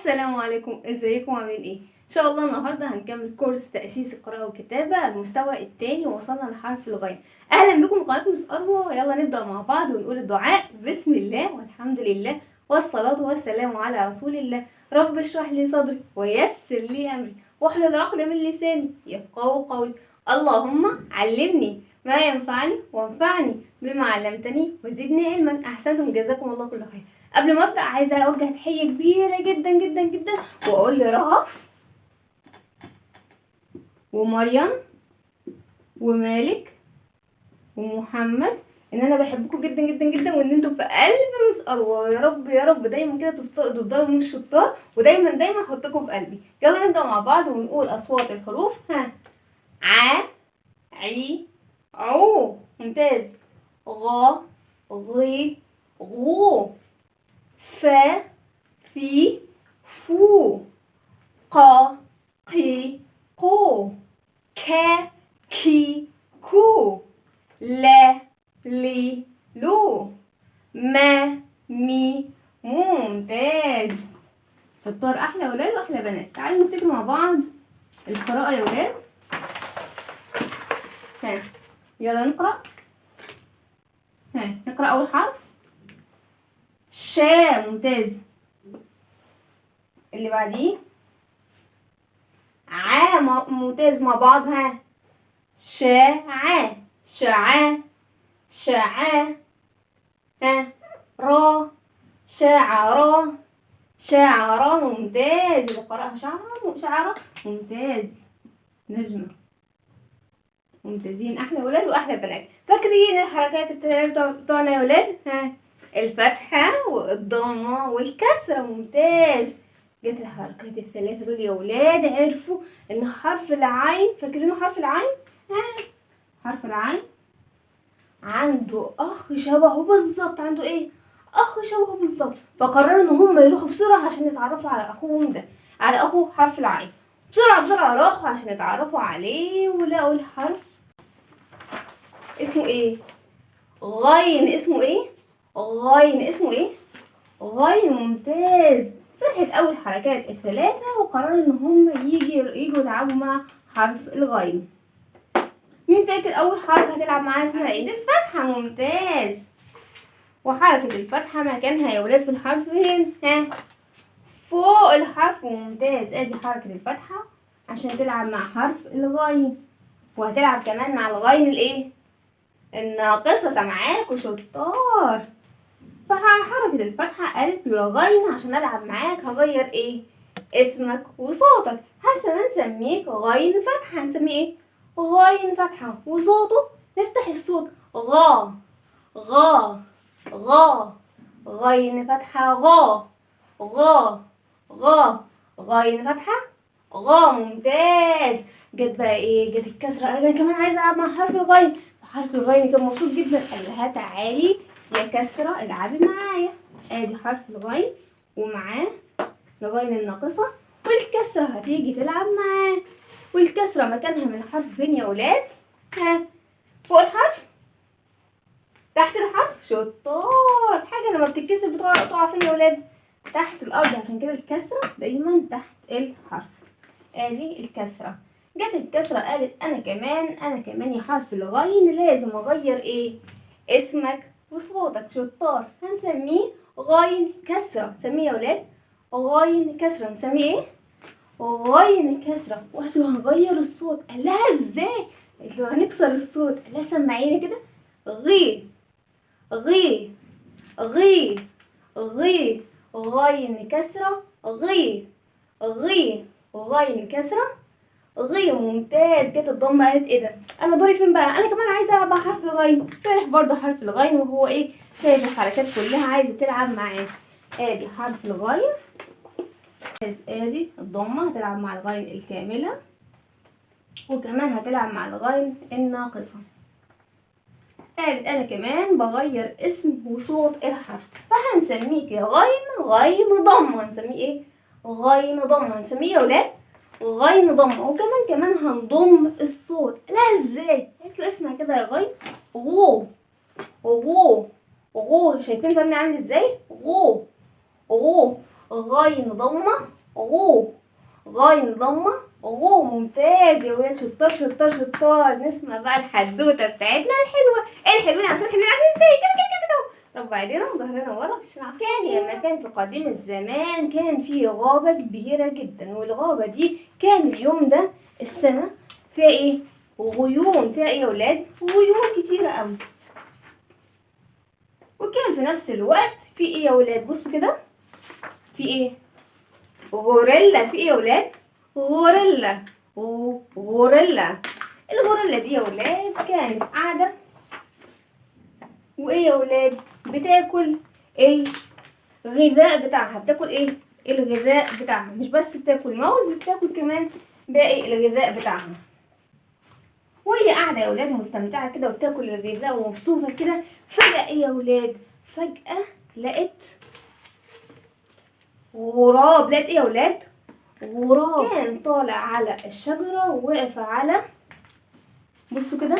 السلام عليكم، ازيكم عاملين ايه؟ ان شاء الله النهارده هنكمل كورس تأسيس القراءة والكتابة المستوى الثاني ووصلنا لحرف الغين. اهلا بكم قناة مس أروى. يلا نبدأ مع بعض ونقول الدعاء. بسم الله والحمد لله والصلاة والسلام على رسول الله. رب اشرح لي صدري ويسر لي امري واحلل عقدة من لساني يفقهوا قولي. اللهم علمني ما ينفعني وانفعني بما علمتني وزدني علما. احسنتم، جزاكم الله كل خير. قبل ما ابدا عايزه اوجه تحيه كبيره جدا جدا جدا واقول لرهف ومريم ومالك ومحمد ان انا بحبكم جدا جدا جدا وان انتم في قلب مس أروى. يا رب يا رب دايما كده تفضلوا من الشطار ودايما دايما احطكم في قلبي. يلا نبدا مع بعض ونقول اصوات الحروف. ع عي عو. ممتاز. غ غي غو. ف في فو. قا قي قو. كا كي كو. لا لي لو. ما مي مو. ممتاز. شطار. احلى ولاد واحلى بنات. تعالوا نبتدي مع بعض القراءة يا ولاد. يلا نقرأ. نقرأ أول حرف شا. ممتاز. اللي بعديه ع. ممتاز مع بعض. شاع شاع شاع. را شعر شعر. ممتاز. اللي قرأها شعر. ممتاز. نجمة. ممتازين. احلى ولاد واحلى بنات. فاكرين الحركات الثلاثة بتوعنا يا ولاد؟ الفتحة والضمة والكسرة. ممتاز. جت الحركات الثلاثة دول يا ولاد. عرفوا ان حرف العين، فاكرينه حرف العين؟ حرف العين عنده اخ شبهه بالظبط. عنده ايه؟ اخ شبهه بالظبط. فقرروا ان هم يروحوا بسرعة عشان يتعرفوا على اخوهم ده، على اخو حرف العين. بسرعة راحوا عشان يتعرفوا عليه ولقوا الحرف اسمه ايه؟ غين. اسمه ايه؟ غين. اسمه ايه؟ غين. ممتاز. فرحت اول حركات الثلاثة وقرروا ان هم يجوا يلعبوا مع حرف الغين. مين فاكر اول حركة هتلعب معاها اسمها ايه؟ الفتحة. ممتاز. وحركة الفتحة مكانها يا ولاد في الحرف فين؟ فوق الحرف. ممتاز. ادي حركة الفتحة عشان تلعب مع حرف الغين، وهتلعب كمان مع الغين الايه؟ الناقصة. سامعاك وشطار. فحركة الفتحة قالت له يا غين عشان العب معاك هغير ايه؟ اسمك وصوتك. هنسميك غين فتحة. هنسميه ايه؟ غين فتحة. وصوته نفتح الصوت غا غا غا. غين فتحة غا غا غا. غين فتحة غا. ممتاز. جت بقى ايه؟ جت الكسرة. انا كمان عايزة العب مع حرف الغين. حرف الغين كان مبسوط جدا. قال لها تعالي يا كسرة العبي معايا. ادي حرف الغين ومعاه الغين الناقصة، والكسرة هتيجي تلعب معاه. والكسرة مكانها من الحرف فين يا ولاد؟ فوق الحرف؟ تحت الحرف؟ شطار. حاجة لما بتتكسر بتقع فين يا ولاد؟ تحت الأرض. عشان كده الكسرة دايما تحت الحرف. ادي الكسرة. جت الكسرة قالت انا كمان يا حرف الغين لازم اغير ايه؟ اسمك وصوتك. شطار. هنسميه غين كسرة. نسميه يا ولاد غين كسرة. نسميه ايه؟ غين كسرة. وهنغير الصوت. قال لها ازاي؟ قالت له هنكسر الصوت. قال لها سمعيني كده. غي غي غي غي. غين كسرة غي غي. غين كسرة غي. ممتاز. جت الضمة قالت ايه ده؟ انا دوري فين بقى؟ انا كمان عايزه العب مع حرف الغين. فرح برضه حرف الغين وهو ايه؟ سايب الحركات كلها عايزه تلعب معاه. ادي حرف الغين. ادي الضمة هتلعب مع الغين الكاملة، وكمان هتلعب مع الغين الناقصة. قالت انا كمان بغير اسم وصوت الحرف. فهنسميك يا غين ضمة. هنسميه ايه؟ غين ضمة. هنسميه يا ولاد غين ضمة. وكمان هنضم الصوت. لا ازاي؟ قالت له اسمع كده يا غين غو غو غو. شايفين فمي عامل ازاي؟ غو غو غين ضمة غو، غين ضمة غو. ممتاز يا ولاد، شطار شطار شطار. نسمع بقى الحدوتة بتاعتنا الحلوة. ايه الحلوين عشان الحلوين عاملين ازاي كده كده كده كده. ربع ايدينا وظهرنا ورا في العصا. يعني لما كان في قديم الزمان كان في غابة كبيرة جدا، والغابة دي كان اليوم ده السماء فيها ايه؟ غيوم. فيها ايه يا ولاد؟ غيوم كتيرة قوي. وكان في نفس الوقت في ايه يا ولاد؟ بصوا كده، في ايه؟ غوريلا. في ايه يا ولاد؟ غوريلا. غوريلا. الغوريلا دي يا ولاد كانت قاعدة، وايه يا ولاد؟ بتاكل الغذاء بتاعها. بتاكل ايه؟ الغذاء بتاعها. مش بس بتاكل موز، بتاكل كمان باقي الغذاء بتاعها. وهي قاعدة يا ولاد مستمتعة كده وبتاكل الغذاء ومبسوطة كده، فجأة ايه يا ولاد؟ فجأة لقت غراب. لقت ايه يا ولاد؟ غراب كان طالع على الشجرة ووقف على، بصوا كده،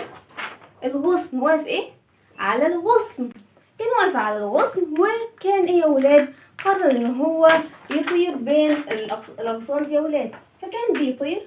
الغصن. واقف ايه؟ على الغصن. كان واقف على الغصن، وكان ايه يا ولاد؟ قرر ان هو يطير بين الاغصان دي يا ولاد. فكان بيطير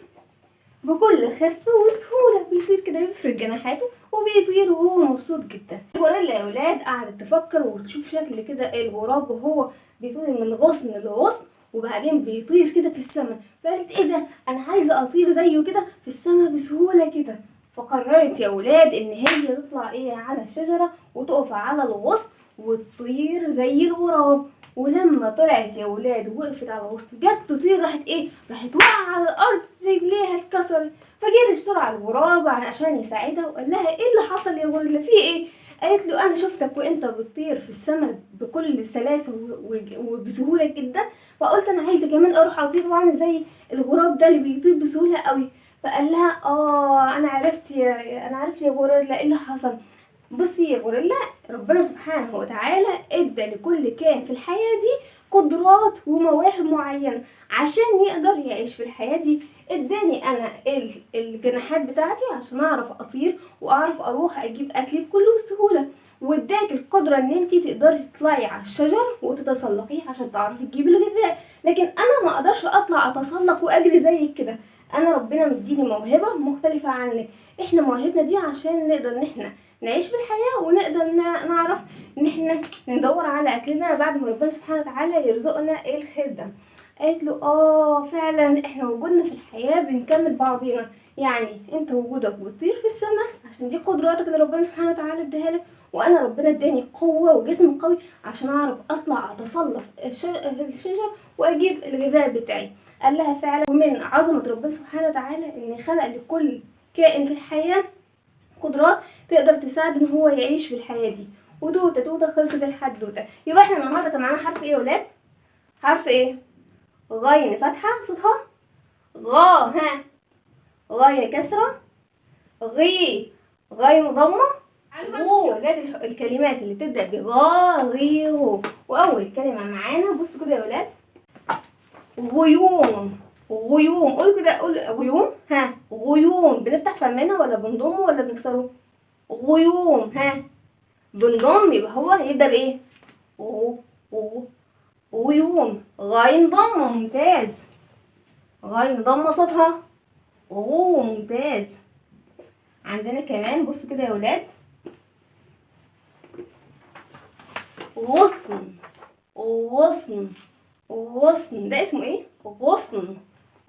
بكل خفة وسهولة، بيطير كده بيفرد جناحاته وبيطير وهو مبسوط جدا. الغوريلا يا ولاد قعدت تفكر وتشوف شكل كده الغراب وهو بيطير من غصن لغصن، وبعدين بيطير كده في السماء. فقالت ايه ده، انا عايزة اطير زيه كده في السماء بسهولة كده. فقررت يا ولاد ان هي تطلع ايه على الشجرة وتقف على الغصن وتطير زي الغراب. ولما طلعت يا ولاد ووقفت على الغصن، جت تطير، راحت ايه؟ راحت وقع على الارض، رجليها اتكسرت. فجري بسرعه الغراب عشان يساعدها وقال لها ايه اللي حصل يا غوريلا، في ايه؟ قالت له انا شفتك وانت بتطير في السماء بكل سلاسه وبسهوله جدا، فقلت انا عايزه كمان اروح اطير واعمل زي الغراب ده اللي بيطير بسهوله قوي. فقال لها انا عرفت يا غوريلا ايه اللي حصل. بصي يا غوريلا، ربنا سبحانه وتعالى ادى لكل كائن في الحياة دي قدرات ومواهب معينة عشان يقدر يعيش في الحياة دي. اداني انا الجناحات بتاعتي عشان اعرف اطير واعرف اروح اجيب اكلي بكل سهولة، واداك القدرة ان انتي تقدري تطلعي على الشجر وتتسلقيه عشان تعرفي تجيبي الغذاء. لكن انا ما اقدرش اطلع اتسلق واجري زيك كده. انا ربنا مديني موهبة مختلفة عنك. احنا مواهبنا دي عشان نقدر ان احنا نعيش في الحياة، ونقدر نعرف ان احنا ندور على اكلنا بعد ما ربنا سبحانه وتعالى يرزقنا ايه الخير ده. قالت له فعلا احنا وجودنا في الحياة بنكمل بعضينا. يعني انت وجودك بتطير في السماء عشان دي قدراتك اللي ربنا سبحانه وتعالى اداها لك، وانا ربنا اداني قوة وجسم قوي عشان اعرف اطلع اتسلق الشجر واجيب الغذاء بتاعي. قال لها فعلا، ومن عظمة ربنا سبحانه وتعالى ان خلق لكل كائن في الحياة قدرات تقدر تساعد ان هو يعيش في الحياة دي. ودوته خلصت الحدوته. يبقى احنا النهارده كان معانا حرف ايه يا ولاد؟ حرف ايه؟ غين فتحة صوتها غا. ها، غين كسرة غي، غين ضمة غو. يا ولاد الكلمات اللي بتبدأ بغا غي غو. وأول كلمة معانا بصوا كده يا ولاد، غيوم. غيوم. قول كده، قول غيوم. ها، غيوم. بنفتح فمنا ولا بنضمه ولا بنكسره؟ غيوم. ها، بنضم، يبقى هو هيبدأ بإيه؟ غيوم. غين ضمة. ممتاز. غين ضمة صوتها ممتاز. عندنا كمان بصوا كده يا ولاد، غصن. غصن. غصن ده اسمه ايه؟ غصن.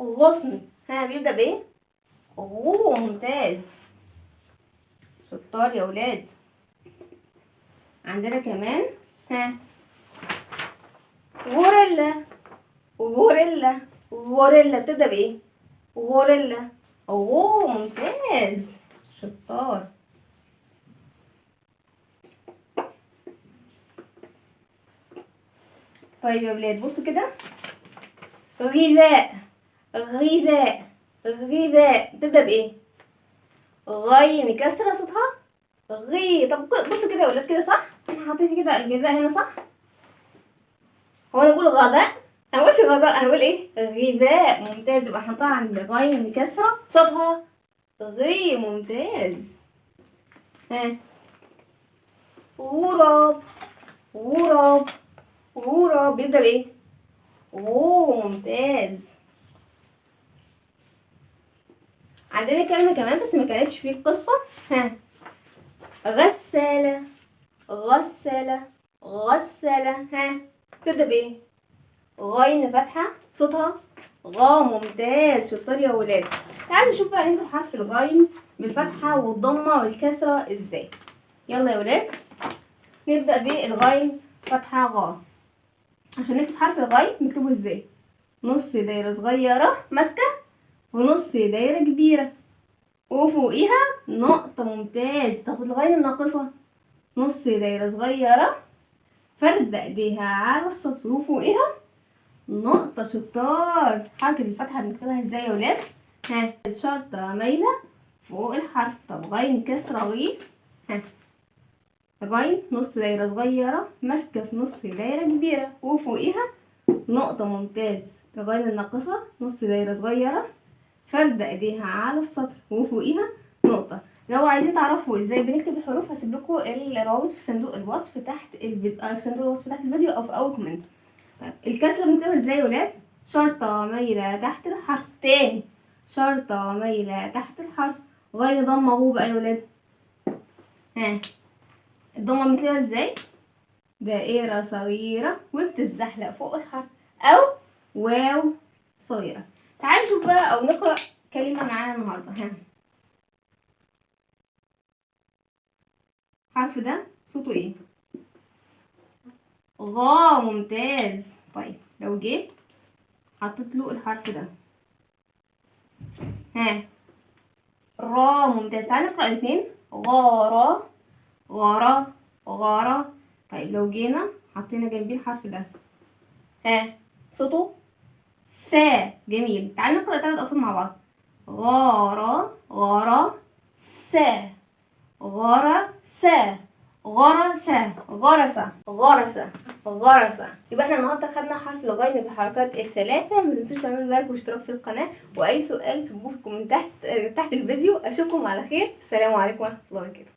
غصن. ها، بيبدأ بايه؟ ممتاز، شطار يا ولاد. عندنا كمان ها، غوريلا. غوريلا. غوريلا بتبدأ بايه؟ غوريلا. ممتاز، شطار. طيب يا ولاد بصوا كده، غذاء. غذاء. غذاء تبدأ بإيه؟ غين كسرة صوتها غي. طب بصوا كده يا ولاد، كده صح؟ احنا حاطين كده الغذاء هنا صح؟ هو انا بقول غذاء؟ انا مقولش غذاء، انا بقول ايه؟ غذاء. ممتاز، يبقى هنحطها عند غين كسرة صوتها غي. ممتاز. ها، غراب. غراب. غراب بيبدأ بإيه؟ غو، ممتاز. عندنا كلمة كمان بس ما كانتش في القصة. ها، غسالة، غسالة، غسالة. ها، تبدأ بإيه؟ غين فتحة، صوتها غا، ممتاز، شطار يا ولاد. تعالوا نشوف بقى نكتب حرف الغين بالفتحة والضمة والكسرة ازاي. يلا يا ولاد، نبدأ بالغين فتحة غا. عشان نكتب حرف الغين نكتبه ازاي؟ نص دايرة صغيرة ماسكة ونص دايرة كبيرة وفوقيها نقطة، ممتاز. طب الغين الناقصة، نص دايرة صغيرة فردة ايديها على السطر وفوقيها نقطة، شطار. حركة الفتحة بنكتبها ازاي يا ولاد؟ ها، شرطة مايلة فوق الحرف. طب غين كسرة غين. ها، غين نص دايرة صغيرة ماسكة في نص دايرة كبيرة وفوقيها نقطة، ممتاز. الغين الناقصة نص دايرة صغيرة فردة ايديها على السطر وفوقيها نقطة. لو عايزين تعرفوا ازاي بنكتب الحروف هسيب لكم الروابط في صندوق الوصف تحت الفيديو، في صندوق الوصف تحت الفيديو او في اول كومنت. طيب الكسرة بنكتبها ازاي يا ولاد؟ شرطة مايلة تحت الحرف. تاني، شرطة مايلة تحت الحرف. غير ضمة اهو بقى يا ولاد. ها، الضمة بنكتبها ازاي؟ دائرة صغيرة وبتتزحلق فوق الحرف، او واو صغيرة. تعالوا نشوف بقى او نقرأ كلمة معانا النهاردة. ها، الحرف ده صوته ايه؟ غا، ممتاز. طيب لو جيت حطيت له الحرف ده، ها، را، ممتاز. تعالى نقرأ الاتنين. غارة، غارة، غارة. طيب لو جينا حطينا جنبيه الحرف ده، ها، صوته سا، جميل. تعالى نقرأ تلات أصوات مع بعض. غارة، غارة، سا، غارة، سا، غرسة، غرسة، غرسة، غرسة. يبقى احنا النهارده خدنا حرف الغين بالحركات الثلاثة. ما تنسوش تعملوا لايك واشتراك في القناة، واي سؤال سيبوه في الكومنتات تحت الفيديو. اشوفكم على خير. السلام عليكم ورحمة الله وبركاته.